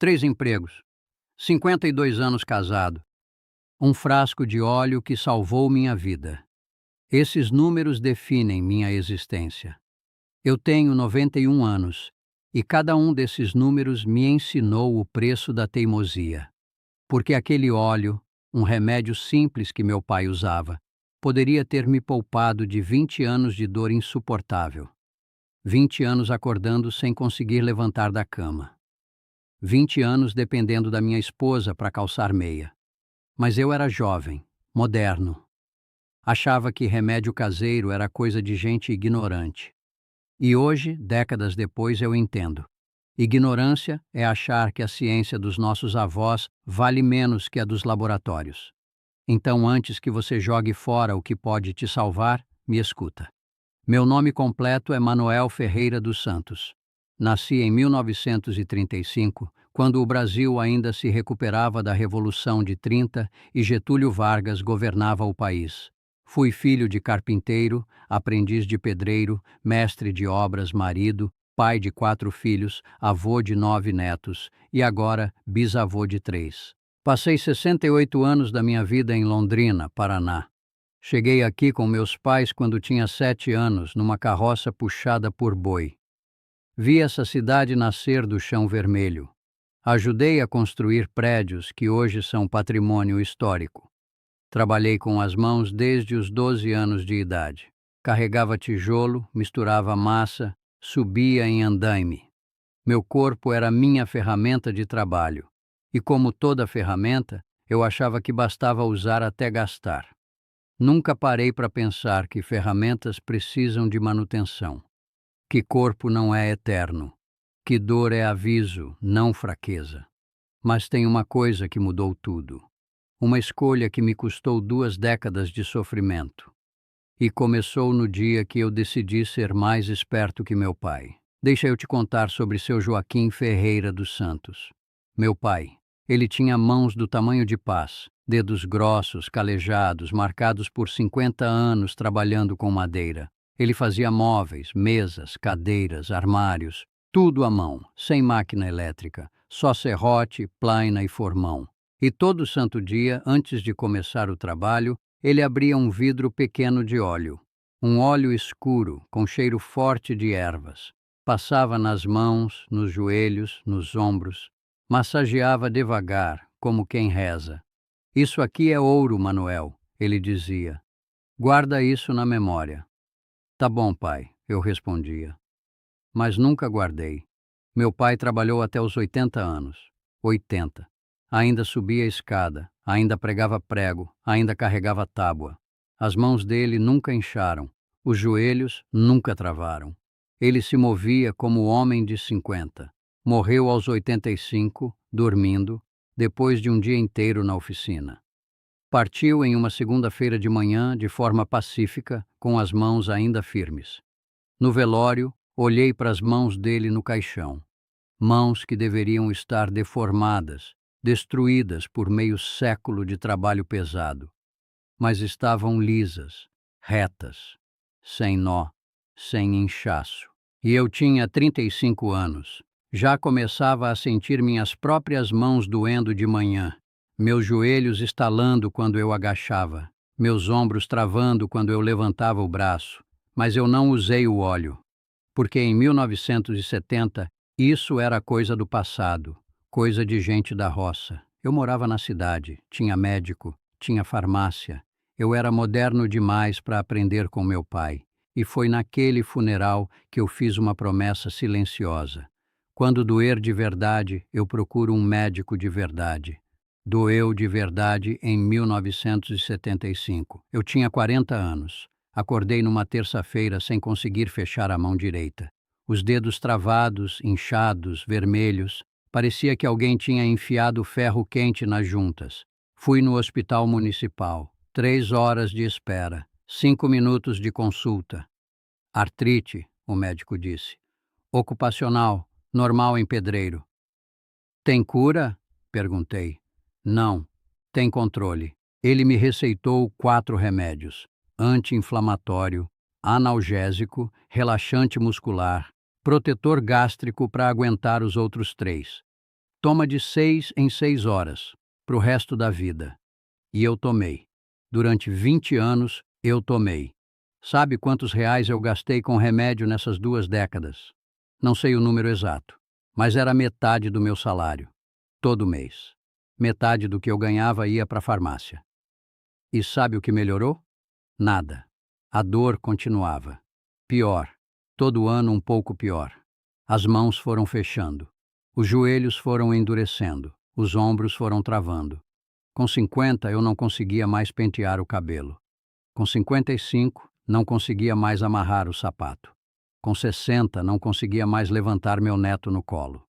3 empregos, 52 anos casado, um frasco de óleo que salvou minha vida. Esses números definem minha existência. Eu tenho 91 anos e cada um desses números me ensinou o preço da teimosia. Porque aquele óleo, um remédio simples que meu pai usava, poderia ter me poupado de 20 anos de dor insuportável. 20 anos acordando sem conseguir levantar da cama. 20 anos dependendo da minha esposa para calçar meia. Mas eu era jovem, moderno. Achava que remédio caseiro era coisa de gente ignorante. E hoje, décadas depois, eu entendo. Ignorância é achar que a ciência dos nossos avós vale menos que a dos laboratórios. Então, antes que você jogue fora o que pode te salvar, me escuta. Meu nome completo é Manuel Ferreira dos Santos. Nasci em 1935, quando o Brasil ainda se recuperava da Revolução de 30 e Getúlio Vargas governava o país. Fui filho de carpinteiro, aprendiz de pedreiro, mestre de obras, marido, pai de 4 filhos, avô de 9 netos e agora bisavô de 3. Passei 68 anos da minha vida em Londrina, Paraná. Cheguei aqui com meus pais quando tinha 7 anos, numa carroça puxada por boi. Vi essa cidade nascer do chão vermelho. Ajudei a construir prédios que hoje são patrimônio histórico. Trabalhei com as mãos desde os 12 anos de idade. Carregava tijolo, misturava massa, subia em andaime. Meu corpo era minha ferramenta de trabalho. E como toda ferramenta, eu achava que bastava usar até gastar. Nunca parei para pensar que ferramentas precisam de manutenção, que corpo não é eterno, que dor é aviso, não fraqueza. Mas tem uma coisa que mudou tudo. Uma escolha que me custou 2 décadas de sofrimento. E começou no dia que eu decidi ser mais esperto que meu pai. Deixa eu te contar sobre seu Joaquim Ferreira dos Santos. Meu pai, ele tinha mãos do tamanho de pás, dedos grossos, calejados, marcados por 50 anos trabalhando com madeira. Ele fazia móveis, mesas, cadeiras, armários, tudo à mão, sem máquina elétrica, só serrote, plaina e formão. E todo santo dia, antes de começar o trabalho, ele abria um vidro pequeno de óleo. Um óleo escuro, com cheiro forte de ervas. Passava nas mãos, nos joelhos, nos ombros. Massageava devagar, como quem reza. Isso aqui é ouro, Manuel, ele dizia. Guarda isso na memória. Tá bom, pai, eu respondia. Mas nunca guardei. Meu pai trabalhou até os 80 anos. 80. Ainda subia a escada, ainda pregava prego, ainda carregava tábua. As mãos dele nunca incharam, os joelhos nunca travaram. Ele se movia como homem de 50. Morreu aos 85, dormindo, depois de um dia inteiro na oficina. Partiu em uma segunda-feira de manhã de forma pacífica, com as mãos ainda firmes. No velório, olhei para as mãos dele no caixão. Mãos que deveriam estar deformadas, destruídas por meio século de trabalho pesado. Mas estavam lisas, retas, sem nó, sem inchaço. E eu tinha 35 anos. Já começava a sentir minhas próprias mãos doendo de manhã, meus joelhos estalando quando eu agachava, meus ombros travando quando eu levantava o braço. Mas eu não usei o óleo, porque em 1970 isso era coisa do passado, coisa de gente da roça. Eu morava na cidade, tinha médico, tinha farmácia. Eu era moderno demais para aprender com meu pai. E foi naquele funeral que eu fiz uma promessa silenciosa. Quando doer de verdade, eu procuro um médico de verdade. Doeu de verdade em 1975. Eu tinha 40 anos. Acordei numa terça-feira sem conseguir fechar a mão direita. Os dedos travados, inchados, vermelhos. Parecia que alguém tinha enfiado ferro quente nas juntas. Fui no hospital municipal. 3 horas de espera. 5 minutos de consulta. Artrite, o médico disse. Ocupacional, normal em pedreiro. Tem cura? Perguntei. Não, tem controle. Ele me receitou 4 remédios. Anti-inflamatório, analgésico, relaxante muscular, protetor gástrico para aguentar os outros 3. Toma de 6 em 6 horas, pro resto da vida. E eu tomei. Durante 20 anos, eu tomei. Sabe quantos reais eu gastei com remédio nessas 2 décadas? Não sei o número exato, mas era metade do meu salário, todo mês. Metade do que eu ganhava ia para a farmácia. E sabe o que melhorou? Nada. A dor continuava. Pior. Todo ano um pouco pior. As mãos foram fechando. Os joelhos foram endurecendo. Os ombros foram travando. Com 50, eu não conseguia mais pentear o cabelo. Com 55, não conseguia mais amarrar o sapato. Com 60, não conseguia mais levantar meu neto no colo.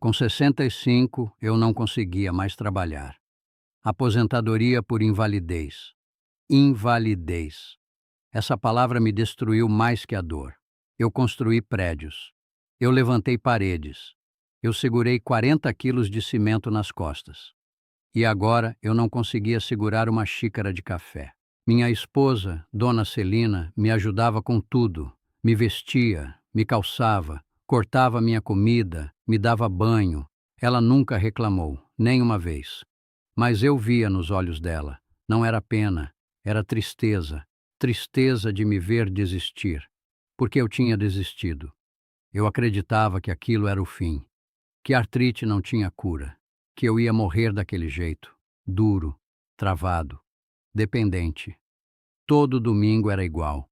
Com 65, eu não conseguia mais trabalhar. Aposentadoria por invalidez. Invalidez. Essa palavra me destruiu mais que a dor. Eu construí prédios. Eu levantei paredes. Eu segurei 40 quilos de cimento nas costas. E agora eu não conseguia segurar uma xícara de café. Minha esposa, Dona Celina, me ajudava com tudo. Me vestia, me calçava, cortava minha comida, me dava banho. Ela nunca reclamou, nem uma vez. Mas eu via nos olhos dela. Não era pena, era tristeza. Tristeza de me ver desistir. Porque eu tinha desistido. Eu acreditava que aquilo era o fim. Que a artrite não tinha cura. Que eu ia morrer daquele jeito. Duro, travado, dependente. Todo domingo era igual.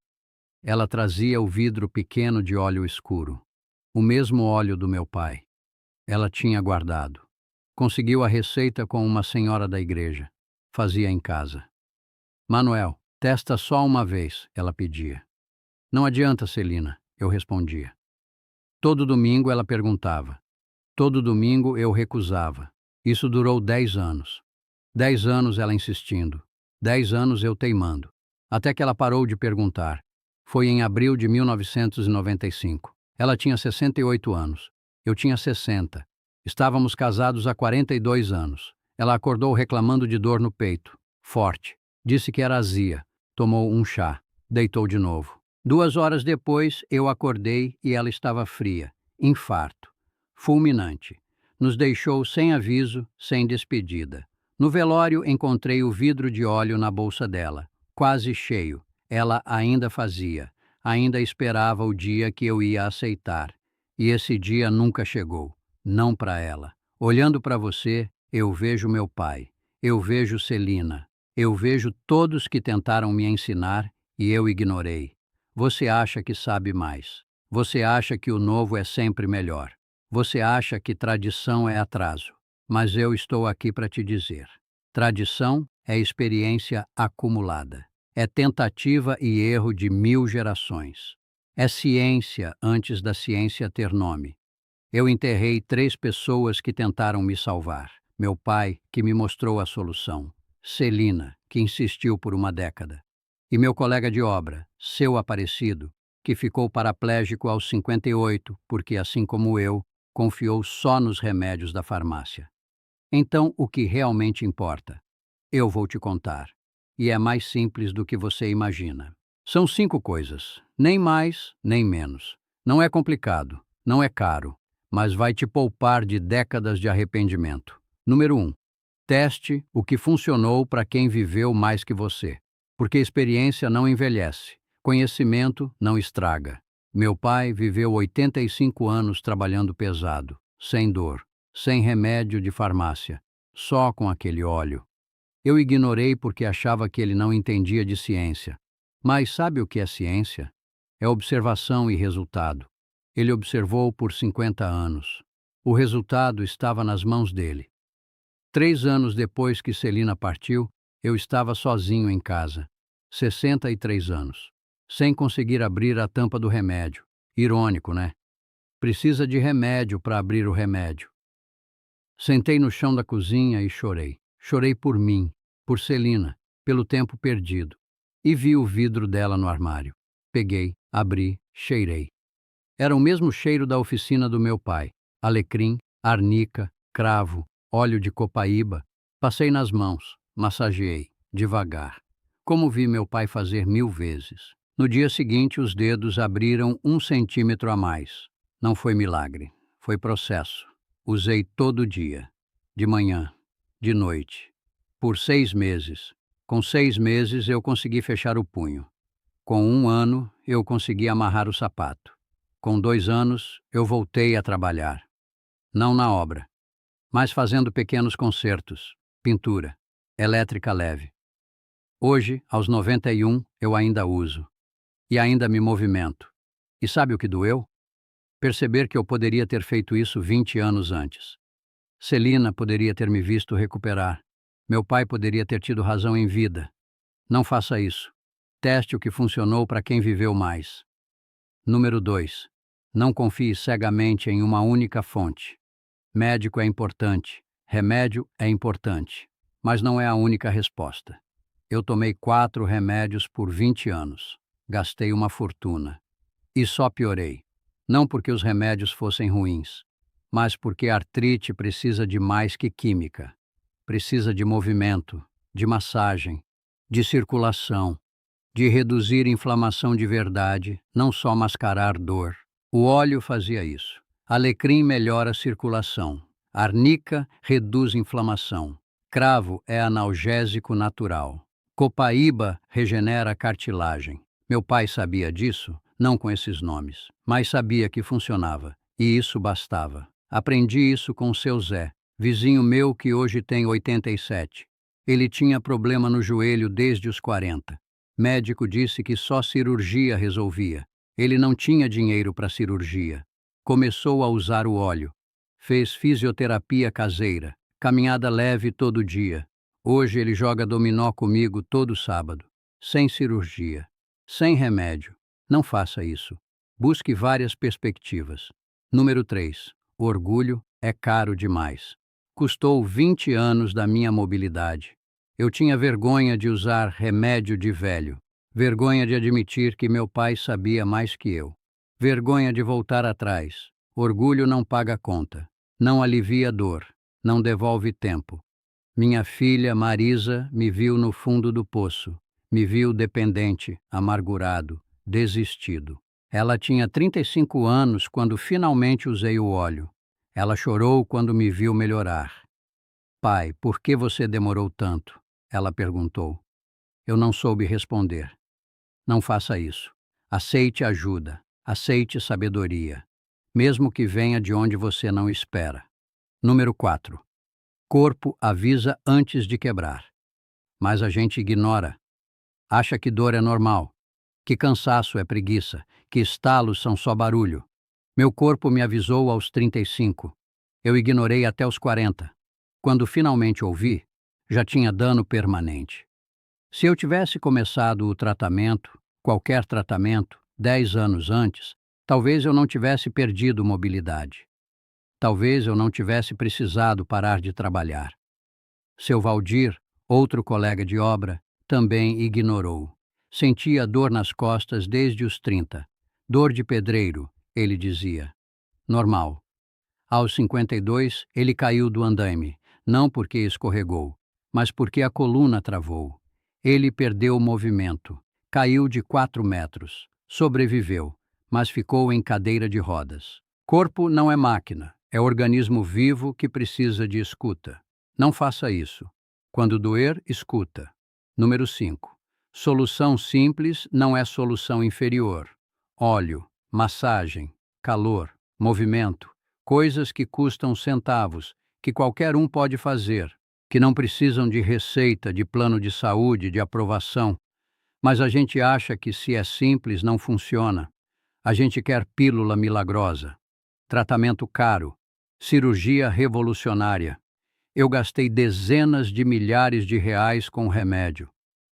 Ela trazia o vidro pequeno de óleo escuro. O mesmo óleo do meu pai. Ela tinha guardado. Conseguiu a receita com uma senhora da igreja. Fazia em casa. Manuel, testa só uma vez, ela pedia. Não adianta, Celina, eu respondia. Todo domingo ela perguntava. Todo domingo eu recusava. Isso durou 10 anos. 10 anos ela insistindo. 10 anos eu teimando. Até que ela parou de perguntar. Foi em abril de 1995. Ela tinha 68 anos. Eu tinha 60. Estávamos casados há 42 anos. Ela acordou reclamando de dor no peito. Forte. Disse que era azia. Tomou um chá. Deitou de novo. 2 horas depois, eu acordei e ela estava fria. Infarto. Fulminante. Nos deixou sem aviso, sem despedida. No velório, encontrei o vidro de óleo na bolsa dela, quase cheio. Ela ainda fazia, ainda esperava o dia que eu ia aceitar. E esse dia nunca chegou, não para ela. Olhando para você, eu vejo meu pai, eu vejo Celina, eu vejo todos que tentaram me ensinar e eu ignorei. Você acha que sabe mais. Você acha que o novo é sempre melhor. Você acha que tradição é atraso. Mas eu estou aqui para te dizer. Tradição é experiência acumulada. É tentativa e erro de 1000 gerações. É ciência antes da ciência ter nome. Eu enterrei 3 pessoas que tentaram me salvar. Meu pai, que me mostrou a solução. Celina, que insistiu por uma década. E meu colega de obra, seu Aparecido, que ficou paraplégico aos 58, porque, assim como eu, confiou só nos remédios da farmácia. Então, o que realmente importa? Eu vou te contar. E é mais simples do que você imagina. São 5 coisas, nem mais, nem menos. Não é complicado, não é caro, mas vai te poupar de décadas de arrependimento. Número 1. Teste o que funcionou para quem viveu mais que você. Porque experiência não envelhece, conhecimento não estraga. Meu pai viveu 85 anos trabalhando pesado, sem dor, sem remédio de farmácia, só com aquele óleo. Eu ignorei porque achava que ele não entendia de ciência. Mas sabe o que é ciência? É observação e resultado. Ele observou por 50 anos. O resultado estava nas mãos dele. 3 anos depois que Celina partiu, eu estava sozinho em casa, 63 anos, sem conseguir abrir a tampa do remédio. Irônico, né? Precisa de remédio para abrir o remédio. Sentei no chão da cozinha e chorei. Chorei por mim, por Celina, pelo tempo perdido. E vi o vidro dela no armário. Peguei, abri, cheirei. Era o mesmo cheiro da oficina do meu pai. Alecrim, arnica, cravo, óleo de copaíba. Passei nas mãos, massageei, devagar. Como vi meu pai fazer 1000 vezes. No dia seguinte, os dedos abriram 1 centímetro a mais. Não foi milagre, foi processo. Usei todo dia, de manhã, de noite, por 6 meses. Com 6 meses eu consegui fechar o punho. Com 1 ano eu consegui amarrar o sapato. Com 2 anos eu voltei a trabalhar. Não na obra, mas fazendo pequenos concertos, pintura, elétrica leve. Hoje, aos 91, eu ainda uso. E ainda me movimento. E sabe o que doeu? Perceber que eu poderia ter feito isso 20 anos antes. Celina poderia ter me visto recuperar. Meu pai poderia ter tido razão em vida. Não faça isso. Teste o que funcionou para quem viveu mais. Número 2. Não confie cegamente em uma única fonte. Médico é importante, remédio é importante, mas não é a única resposta. Eu tomei 4 remédios por 20 anos. Gastei uma fortuna. E só piorei. Não porque os remédios fossem ruins, mas porque a artrite precisa de mais que química. Precisa de movimento, de massagem, de circulação, de reduzir inflamação de verdade, não só mascarar dor. O óleo fazia isso. Alecrim melhora a circulação. Arnica reduz inflamação. Cravo é analgésico natural. Copaíba regenera a cartilagem. Meu pai sabia disso, não com esses nomes, mas sabia que funcionava, e isso bastava. Aprendi isso com seu Zé, vizinho meu que hoje tem 87. Ele tinha problema no joelho desde os 40. Médico disse que só cirurgia resolvia. Ele não tinha dinheiro para cirurgia. Começou a usar o óleo. Fez fisioterapia caseira, caminhada leve todo dia. Hoje ele joga dominó comigo todo sábado. Sem cirurgia, sem remédio. Não faça isso. Busque várias perspectivas. Número 3. Orgulho é caro demais. Custou 20 anos da minha mobilidade. Eu tinha vergonha de usar remédio de velho. Vergonha de admitir que meu pai sabia mais que eu. Vergonha de voltar atrás. Orgulho não paga conta. Não alivia dor. Não devolve tempo. Minha filha Marisa me viu no fundo do poço. Me viu dependente, amargurado, desistido. Ela tinha 35 anos quando finalmente usei o óleo. Ela chorou quando me viu melhorar. Pai, por que você demorou tanto? Ela perguntou. Eu não soube responder. Não faça isso. Aceite ajuda. Aceite sabedoria. Mesmo que venha de onde você não espera. Número 4. Corpo avisa antes de quebrar. Mas a gente ignora. Acha que dor é normal. Que cansaço é preguiça. Que estalos são só barulho. Meu corpo me avisou aos 35. Eu ignorei até os 40. Quando finalmente ouvi, já tinha dano permanente. Se eu tivesse começado o tratamento, qualquer tratamento, 10 anos antes, talvez eu não tivesse perdido mobilidade. Talvez eu não tivesse precisado parar de trabalhar. Seu Valdir, outro colega de obra, também ignorou. Sentia dor nas costas desde os 30. Dor de pedreiro, ele dizia. Normal. Aos 52, ele caiu do andaime, não porque escorregou, mas porque a coluna travou. Ele perdeu o movimento, caiu de 4 metros, sobreviveu, mas ficou em cadeira de rodas. Corpo não é máquina, é organismo vivo que precisa de escuta. Não faça isso. Quando doer, escuta. Número 5. Solução simples não é solução inferior. Óleo, massagem, calor, movimento, coisas que custam centavos, que qualquer um pode fazer, que não precisam de receita, de plano de saúde, de aprovação. Mas a gente acha que se é simples não funciona. A gente quer pílula milagrosa, tratamento caro, cirurgia revolucionária. Eu gastei dezenas de milhares de reais com remédio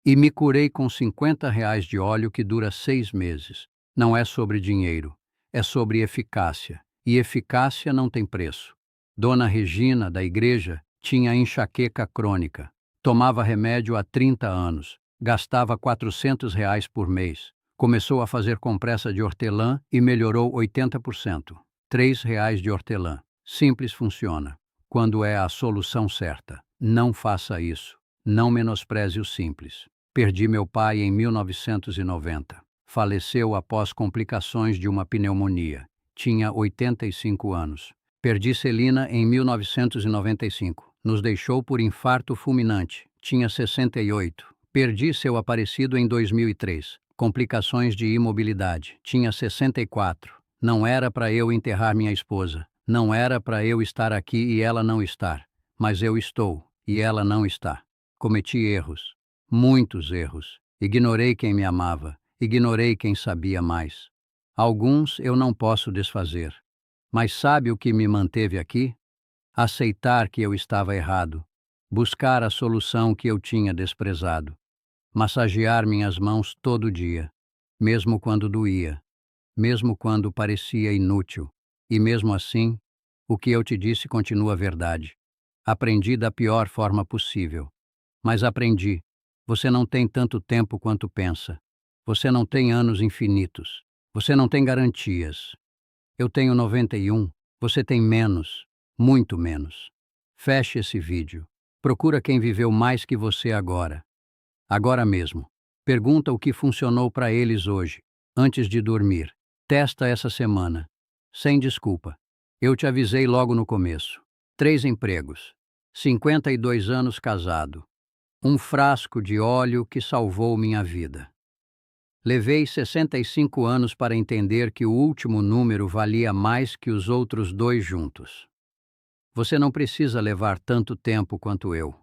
e me curei com R$ 50 de óleo que dura 6 meses. Não é sobre dinheiro, é sobre eficácia. E eficácia não tem preço. Dona Regina, da igreja, tinha enxaqueca crônica. Tomava remédio há 30 anos. Gastava R$ 400 por mês. Começou a fazer compressa de hortelã e melhorou 80%. R$ 3 de hortelã. Simples funciona. Quando é a solução certa. Não faça isso. Não menospreze o simples. Perdi meu pai em 1990. Faleceu após complicações de uma pneumonia. Tinha 85 anos. Perdi Celina em 1995. Nos deixou por infarto fulminante. Tinha 68. Perdi seu Aparecido em 2003. Complicações de imobilidade. Tinha 64. Não era para eu enterrar minha esposa. Não era para eu estar aqui e ela não estar. Mas eu estou, e ela não está. Cometi erros. Muitos erros. Ignorei quem me amava. Ignorei quem sabia mais. Alguns eu não posso desfazer. Mas sabe o que me manteve aqui? Aceitar que eu estava errado. Buscar a solução que eu tinha desprezado. Massagear minhas mãos todo dia, mesmo quando doía, mesmo quando parecia inútil. E mesmo assim, o que eu te disse continua verdade. Aprendi da pior forma possível. Mas aprendi. Você não tem tanto tempo quanto pensa. Você não tem anos infinitos. Você não tem garantias. Eu tenho 91. Você tem menos. Muito menos. Feche esse vídeo. Procura quem viveu mais que você agora. Agora mesmo. Pergunta o que funcionou para eles hoje, antes de dormir. Testa essa semana. Sem desculpa. Eu te avisei logo no começo. 3 empregos. 52 anos casado. Um frasco de óleo que salvou minha vida. Levei 65 anos para entender que o último número valia mais que os outros 2 juntos. Você não precisa levar tanto tempo quanto eu.